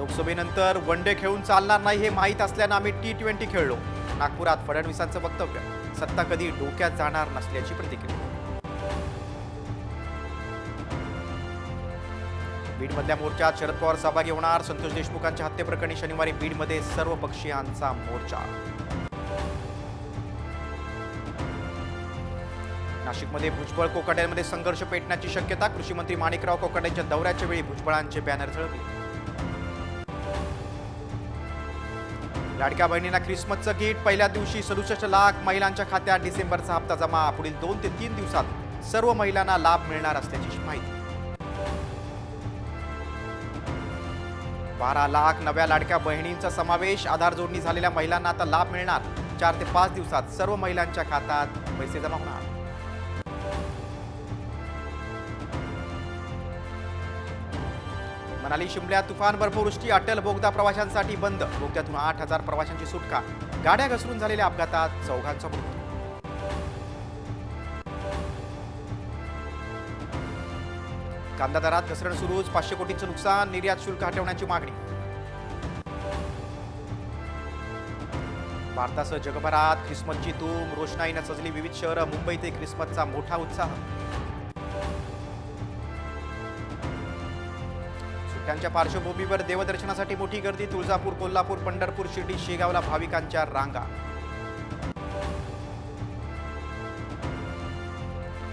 लोकसभेनंतर one day खेळून चालणार नाही हे माहीत असल्यानं आम्ही T20 खेळलो. नागपुरात फडणवीसांचं वक्तव्य. सत्ता कधी डोक्यात जाणार नसल्याची प्रतिक्रिया. बीडमधल्या मोर्चात शरद पवार सहभागी होणार. संतोष देशमुखांच्या हत्येप्रकरणी शनिवारी बीडमध्ये सर्व पक्षीयांचा मोर्चा. नाशिकमध्ये भुजबळ कोकाट्यांमध्ये संघर्ष पेटण्याची शक्यता. कृषी मंत्री माणिकराव कोकाट्यांच्या दौऱ्याच्या वेळी भुजबळांचे बॅनर झळकले. लाडक्या बहिणींना ख्रिसमसचं गिफ्ट. पहिल्या दिवशी 67 लाख महिलांच्या खात्यात डिसेंबरचा हप्ता जमा. पुढील 2 ते 3 दिवसात सर्व महिलांना लाभ मिळणार असल्याची माहिती. 12 लाख नव्या लाडक्या बहिणींचा समावेश. आधार जोडणी झालेल्या महिलांना आता लाभ मिळणार. 4 ते 5 दिवसात सर्व महिलांच्या खात्यात पैसे जमा होणार. मनाली शिमल्यात तुफान बर्फवृष्टी. अटल बोगदा प्रवाशांसाठी बंद. बोगद्यातून 8,000 प्रवाशांची सुटका. गाड्या घसरून झालेल्या अपघातात 4घांचा मृत्यू. कांदा दरात घसरण सुरूच. 500 कोटींचं नुकसान. निर्यात शुल्क हटवण्याची मागणी. भारतासह जगभरात ख्रिसमसची धूम. रोषणाईनं सजली विविध शहरं. मुंबईतही ख्रिसमसचा मोठा उत्साह. सुट्ट्यांच्या पार्श्वभूमीवर देवदर्शनासाठी मोठी गर्दी. तुळजापूर, कोल्हापूर, पंढरपूर, शिर्डी, शेगावला भाविकांच्या रांगा.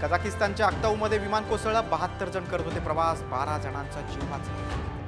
कझाकिस्तानच्या अक्ताऊमध्ये विमान कोसळलं. 72 जण करत होते प्रवास. 12 जणांचा जीव वाचला.